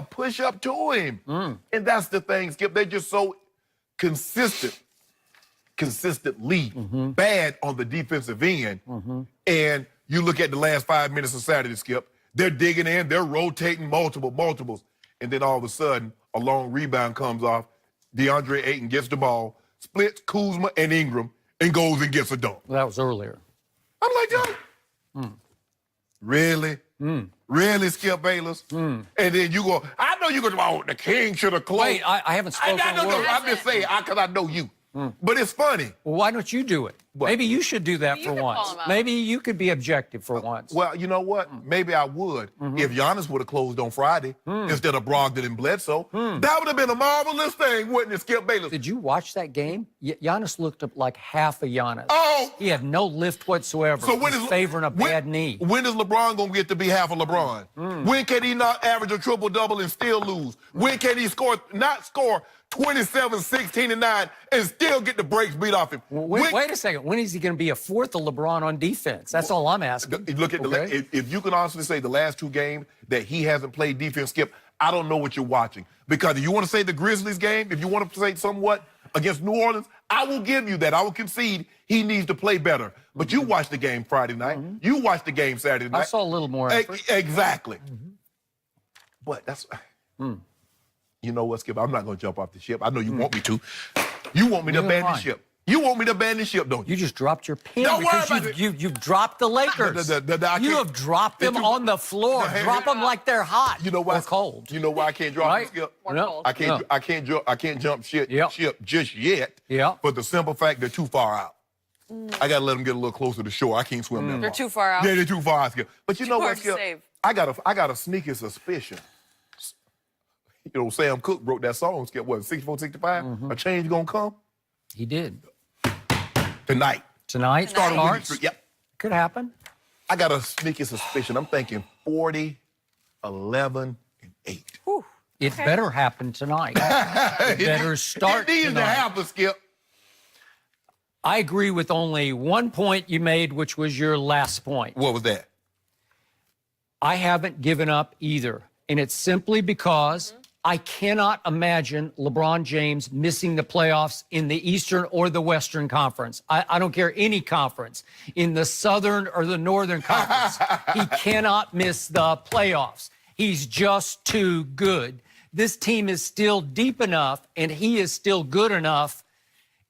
push up to him. And that's the thing, Skip. They're just so consistently bad on the defensive end. And you look at the last 5 minutes of Saturday, Skip, they're digging in, they're rotating multiples. And then all of a sudden, a long rebound comes off. DeAndre Ayton gets the ball, splits Kuzma and Ingram, and goes and gets a dunk. Well, that was earlier. I'm like, really? Really, Skip Bayless? And then you go, I know you go, oh, the King should have closed. Wait, I haven't spoken a word. I'm just saying, because I know you. But it's funny. Well, why don't you do it? What? Maybe you should do that for once. Maybe you could be objective for once. Well, you know what? Maybe I would if Giannis would have closed on Friday instead of Brogdon and Bledsoe. That would have been a marvelous thing, wouldn't it, Skip Bayless? Did you watch that game? Giannis looked up like half a Giannis. Oh! He had no lift whatsoever. So when He's is favoring a bad knee. When is LeBron going to get to be half a LeBron? When can he not average a triple-double and still lose? When can he not score 27, 16, and 9 and still get the brakes beat off him? Wait a second. When is he going to be a fourth of LeBron on defense? That's all I'm asking. Look at if you can honestly say the last 2 games that he hasn't played defense, Skip, I don't know what you're watching. Because if you want to say the Grizzlies game, if you want to say somewhat against New Orleans, I will give you that. I will concede he needs to play better. But you watched the game Friday night. You watched the game Saturday night. I saw a little more effort. Exactly. But that's... You know what, Skip? I'm not going to jump off the ship. I know you want me to. You want me to abandon the ship. You want me to abandon ship, don't you? You just dropped your pen Don't worry because about you've dropped the Lakers. You have dropped them on the floor. Drop them like they're hot. You know why? Or cold. You know why I can't drop them, Skip? No. I can't jump ship just yet. For the simple fact they're too far out. I gotta let them get a little closer to shore. I can't swim that far. They're too far out. Yeah, they're too far out, Skip. But you know what, Skip? Save. I got a sneaky suspicion. You know, Sam Cooke wrote that song, Skip, what, 64, 65? A change gonna come? He did. Tonight. Tonight? Starts? Yep. Could happen. I got a sneaky suspicion. I'm thinking 40, 11, and 8. Whew. It better happen tonight. It better start It needs to happen, Skip. I agree with only one point you made, which was your last point. What was that? I haven't given up either. And it's simply because I cannot imagine LeBron James missing the playoffs in the Eastern or the Western Conference. I don't care any conference. In the Southern or the Northern Conference, he cannot miss the playoffs. He's just too good. This team is still deep enough, and he is still good enough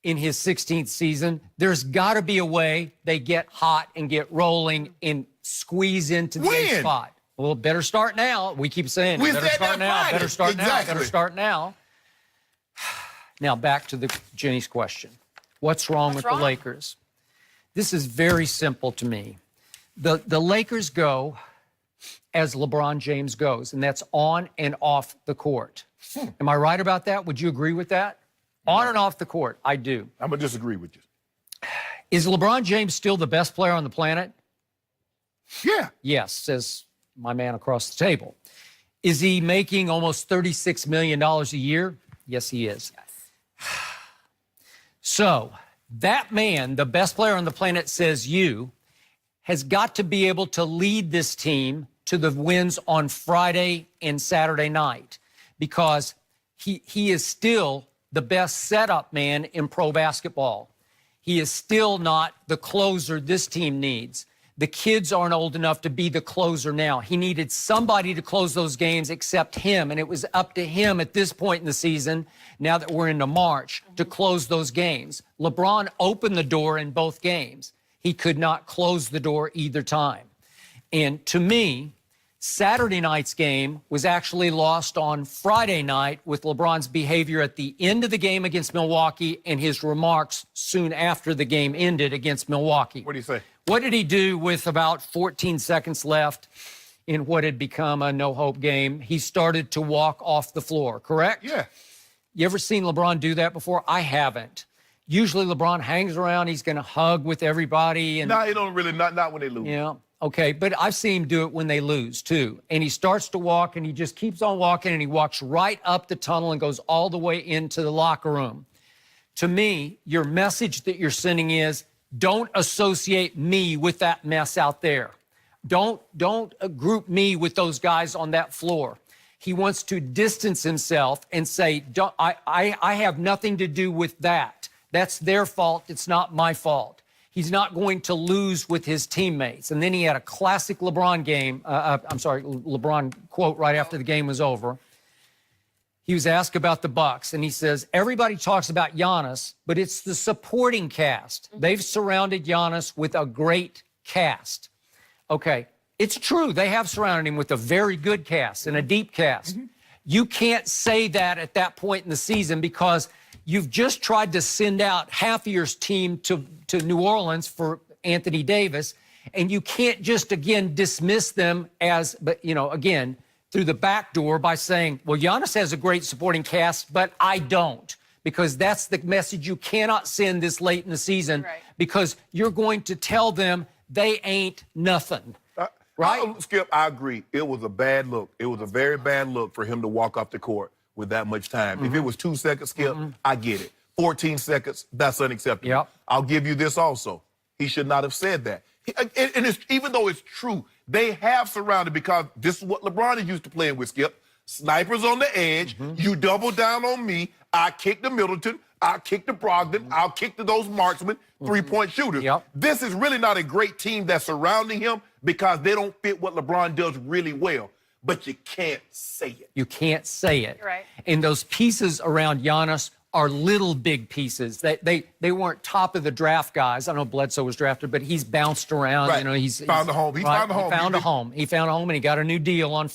in his 16th season. There's got to be a way they get hot and get rolling and squeeze into the A spot. Well, better start now. We keep saying it. Better start now. Better start now. Better start now. Now, back to Jenny's question. What's wrong with the Lakers? This is very simple to me. The Lakers go as LeBron James goes, and that's on and off the court. Am I right about that? Would you agree with that? On and off the court, I do. I'm going to disagree with you. Is LeBron James still the best player on the planet? Yeah. Yes, says my man across the table. Is he making almost $36 million a year? Yes, he is. Yes. So that man, the best player on the planet, says you, has got to be able to lead this team to the wins on Friday and Saturday night, because he is still the best setup man in pro basketball. He is still not the closer this team needs. The kids aren't old enough to be the closer now. He needed somebody to close those games except him, and it was up to him at this point in the season, now that we're into March, to close those games. LeBron opened the door in both games. He could not close the door either time. And to me, Saturday night's game was actually lost on Friday night with LeBron's behavior at the end of the game against Milwaukee and his remarks soon after the game ended against Milwaukee. What do you say? What did he do with about 14 seconds left in what had become a no-hope game? He started to walk off the floor, correct? Yeah. You ever seen LeBron do that before? I haven't. Usually LeBron hangs around. He's going to hug with everybody. And no, he don't really, not when they lose. Yeah, okay. But I've seen him do it when they lose, too. And he starts to walk, and he just keeps on walking, and he walks right up the tunnel and goes all the way into the locker room. To me, your message that you're sending is, don't associate me with that mess out there. Don't group me with those guys on that floor. He wants to distance himself and say, I have nothing to do with that. That's their fault. It's not my fault. He's not going to lose with his teammates. And then he had a classic LeBron LeBron quote right after the game was over. He was asked about the Bucks, and he says, everybody talks about Giannis, but it's the supporting cast. They've surrounded Giannis with a great cast. Okay, it's true. They have surrounded him with a very good cast and a deep cast. You can't say that at that point in the season because you've just tried to send out half of your team to New Orleans for Anthony Davis, and you can't just, again, dismiss them as, but again, through the back door by saying, well, Giannis has a great supporting cast, but I don't, because that's the message you cannot send this late in the season, because you're going to tell them they ain't nothing. Right? Skip, I agree. It was a bad look. It was a very bad look for him to walk off the court with that much time. If it was 2 seconds, Skip, I get it. 14 seconds, that's unacceptable. Yep. I'll give you this also. He should not have said that. And even though it's true, they have surrounded, because this is what LeBron is used to playing with, Skip. Snipers on the edge. You double down on me. I kick to Middleton. I'll kick to Brogdon. I'll kick to those marksmen, three-point shooters. This is really not a great team that's surrounding him because they don't fit what LeBron does really well. But you can't say it. You can't say it. Right. And those pieces around Giannis are little big pieces. They weren't top of the draft guys. I know Bledsoe was drafted, but he's bounced around. Right. He's found a home. He found a home. He found a home. He found a home, and he got a new deal on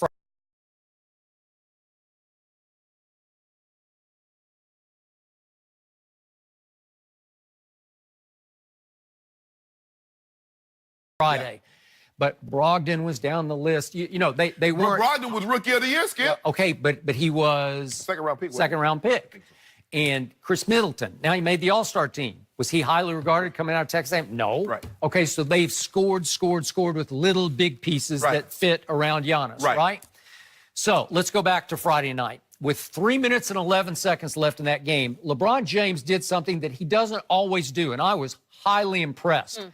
Friday. But Brogdon was down the list. They weren't. Brogdon was Rookie of the Year, Skip. Okay, but he was second-round pick. Second-round pick. And Chris Middleton, now he made the All-Star team. Was he highly regarded coming out of Texas A&M? No. Right. Okay, so they've scored with little big pieces that fit around Giannis, right? So let's go back to Friday night. With 3 minutes and 11 seconds left in that game, LeBron James did something that he doesn't always do, and I was highly impressed.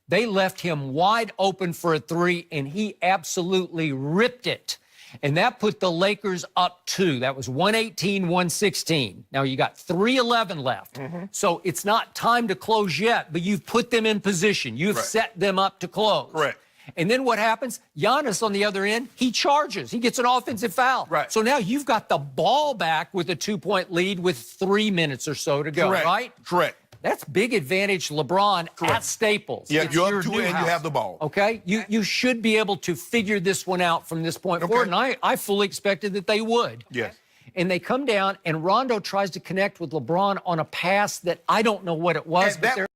They left him wide open for a three, and he absolutely ripped it. And that put the Lakers up 2. That was 118-116. Now you got 3:11 left. So it's not time to close yet, but you've put them in position. You've set them up to close. Correct. And then what happens? Giannis on the other end, he charges. He gets an offensive foul. So now you've got the ball back with a 2-point lead with 3 minutes or so to go, right? Correct. That's big advantage LeBron at Staples. Yeah, It's you're your up 2 new and you house. have the ball. Okay? You should be able to figure this one out from this point forward, and I fully expected that they would. Yes. And they come down, and Rondo tries to connect with LeBron on a pass that I don't know what it was, but